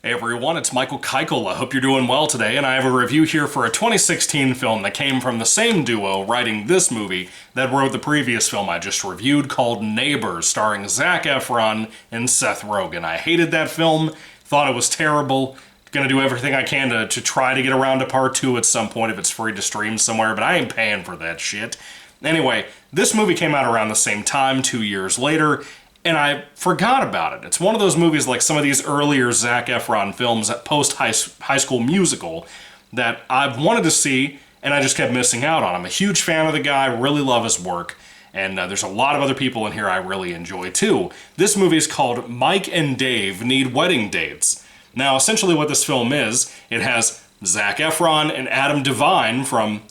Hey everyone, it's Michael Kikle. I hope you're doing well today, and I have a review here for a 2016 film that came from the same duo writing this movie that wrote the previous film I just reviewed called Neighbors, starring Zac Efron and Seth Rogen. I hated that film, thought it was terrible, gonna do everything I can to try to get around to part 2 at some point if it's free to stream somewhere, but I ain't paying for that shit. Anyway, this movie came out around the same time, 2 years later, and I forgot about it. It's one of those movies like some of these earlier Zac Efron films, post-High School Musical, that I've wanted to see, and I just kept missing out on. I'm a huge fan of the guy, really love his work, and there's a lot of other people in here I really enjoy too. This movie is called Mike and Dave Need Wedding Dates. Now, essentially what this film is, it has Zac Efron and Adam Devine from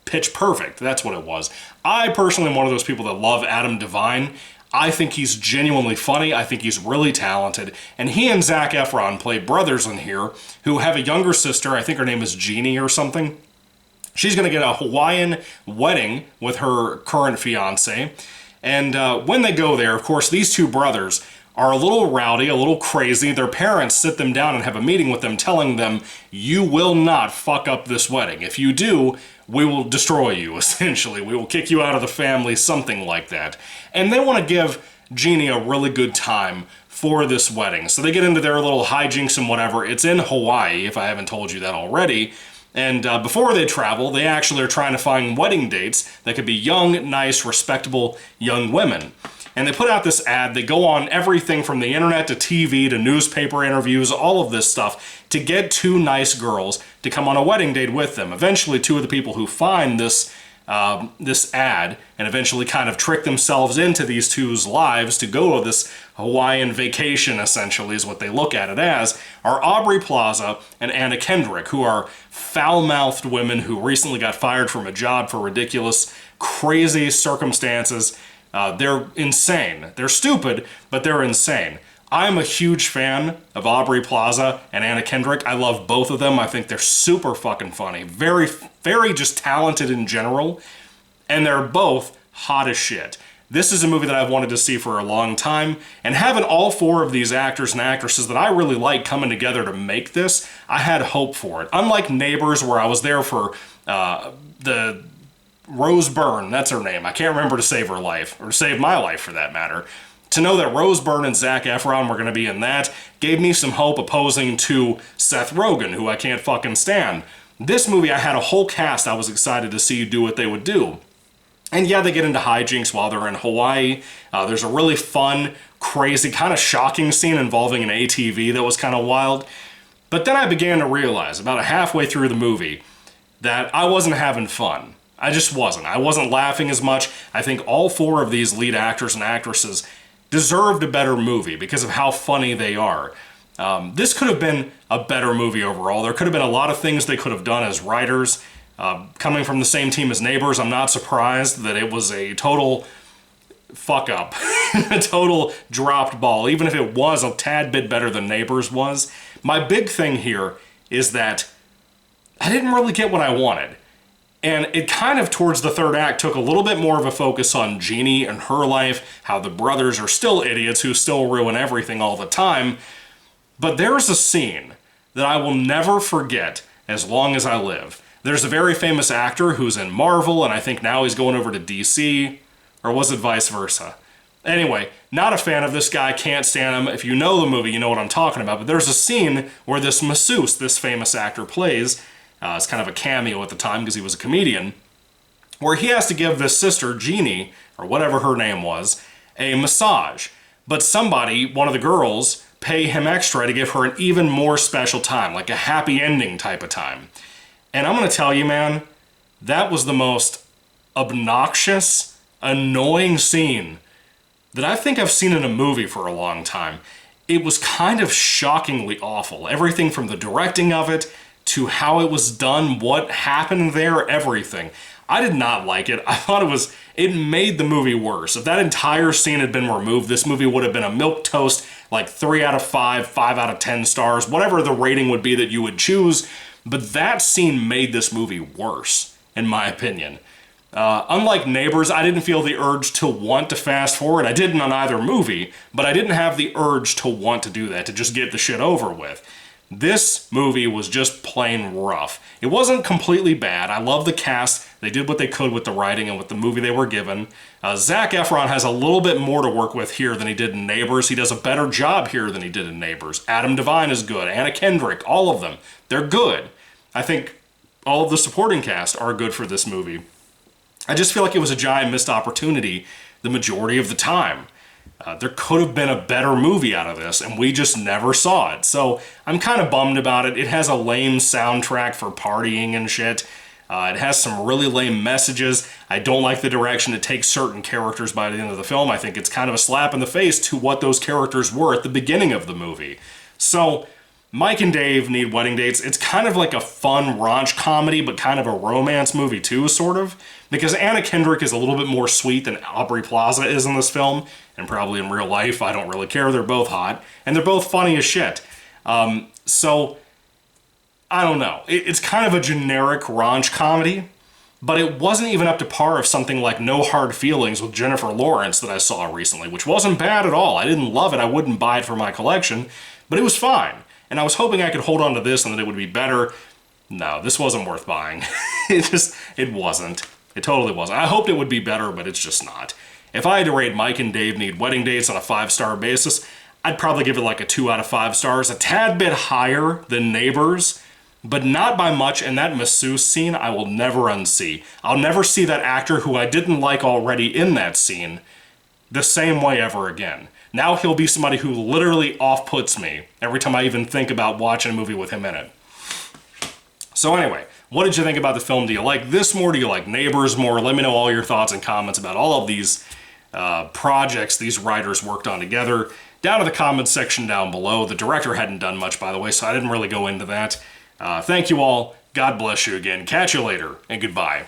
Pitch Perfect. That's what it was. I personally am one of those people that love Adam Devine. I think he's genuinely funny, I think he's really talented, and he and Zac Efron play brothers in here who have a younger sister, I think her name is Jeannie or something. She's going to get a Hawaiian wedding with her current fiancé, and when they go there, of course, these two brothers are a little rowdy, a little crazy. Their parents sit them down and have a meeting with them telling them, you will not fuck up this wedding. If you do, we will destroy you, essentially. We will kick you out of the family, something like that. And they want to give Jeannie a really good time for this wedding. So they get into their little hijinks and whatever. It's in Hawaii, if I haven't told you that already. And before they travel, they actually are trying to find wedding dates that could be young, nice, respectable young women. And they put out this ad. They go on everything from the internet to TV to newspaper interviews, all of this stuff, to get two nice girls to come on a wedding date with them. Eventually, two of the people who find this ad and eventually kind of trick themselves into these two's lives to go to this Hawaiian vacation, essentially, is what they look at it as, are Aubrey Plaza and Anna Kendrick, who are foul-mouthed women who recently got fired from a job for ridiculous, crazy circumstances. They're insane. They're stupid, but they're insane. I'm a huge fan of Aubrey Plaza and Anna Kendrick. I love both of them. I think they're super fucking funny. Very, very just talented in general. And they're both hot as shit. This is a movie that I've wanted to see for a long time. And having all four of these actors and actresses that I really like coming together to make this, I had hope for it. Unlike Neighbors, where I was there for the Rose Byrne, that's her name. I can't remember to save her life, or save my life for that matter. To know that Rose Byrne and Zac Efron were going to be in that gave me some hope opposing to Seth Rogen, who I can't fucking stand. This movie, I had a whole cast I was excited to see do what they would do. And yeah, they get into hijinks while they're in Hawaii. There's a really fun, crazy, kind of shocking scene involving an ATV that was kind of wild. But then I began to realize, about halfway through the movie, that I wasn't having fun. I just wasn't. I wasn't laughing as much. I think all four of these lead actors and actresses deserved a better movie because of how funny they are. This could have been a better movie overall. There could have been a lot of things they could have done as writers. Coming from the same team as Neighbors, I'm not surprised that it was a total fuck up. A total dropped ball, even if it was a tad bit better than Neighbors was. My big thing here is that I didn't really get what I wanted. And it kind of, towards the third act, took a little bit more of a focus on Jeannie and her life, how the brothers are still idiots who still ruin everything all the time. But there's a scene that I will never forget as long as I live. There's a very famous actor who's in Marvel, and I think now he's going over to DC, or was it vice versa? Anyway, not a fan of this guy, can't stand him. If you know the movie, you know what I'm talking about. But there's a scene where this masseuse, this famous actor, plays. It's kind of a cameo at the time because he was a comedian, where he has to give this sister, Jeannie, or whatever her name was, a massage. But somebody, one of the girls, pay him extra to give her an even more special time, like a happy ending type of time. And I'm going to tell you, man, that was the most obnoxious, annoying scene that I think I've seen in a movie for a long time. It was kind of shockingly awful. Everything from the directing of it, to how it was done, what happened there, everything. I did not like it. I thought it made the movie worse. If that entire scene had been removed, this movie would have been a milquetoast, like 3 out of 5, 5 out of 10 stars, whatever the rating would be that you would choose. But that scene made this movie worse, in my opinion. Unlike Neighbors, I didn't feel the urge to want to fast forward. I didn't on either movie, but I didn't have the urge to want to do that, to just get the shit over with. This movie was just plain rough. It wasn't completely bad. I love the cast. They did what they could with the writing and with the movie they were given. Zac Efron has a little bit more to work with here than he did in Neighbors. He does a better job here than he did in Neighbors. Adam Devine is good. Anna Kendrick, all of them. They're good. I think all of the supporting cast are good for this movie. I just feel like it was a giant missed opportunity the majority of the time. There could have been a better movie out of this, and we just never saw it. So I'm kind of bummed about it. It has a lame soundtrack for partying and shit. It has some really lame messages. I don't like the direction it takes certain characters by the end of the film. I think it's kind of a slap in the face to what those characters were at the beginning of the movie. So Mike and Dave Need Wedding Dates. It's kind of like a fun raunch comedy, but kind of a romance movie too, sort of. Because Anna Kendrick is a little bit more sweet than Aubrey Plaza is in this film, and probably in real life. I don't really care. They're both hot, and they're both funny as shit. So, I don't know. It's kind of a generic raunch comedy, but it wasn't even up to par of something like No Hard Feelings with Jennifer Lawrence that I saw recently, which wasn't bad at all. I didn't love it. I wouldn't buy it for my collection, but it was fine. And I was hoping I could hold on to this and that it would be better. No, this wasn't worth buying. It wasn't. It totally wasn't. I hoped it would be better, but it's just not. If I had to rate Mike and Dave Need Wedding Dates on a 5-star basis, I'd probably give it like a 2 out of 5 stars, a tad bit higher than Neighbors, but not by much, and that masseuse scene I will never unsee. I'll never see that actor who I didn't like already in that scene the same way ever again. Now he'll be somebody who literally off-puts me every time I even think about watching a movie with him in it. So anyway, what did you think about the film? Do you like this more? Do you like Neighbors more? Let me know all your thoughts and comments about all of these projects these writers worked on together down in the comments section down below. The director hadn't done much, by the way, so I didn't really go into that. Thank you all. God bless you again. Catch you later, and goodbye.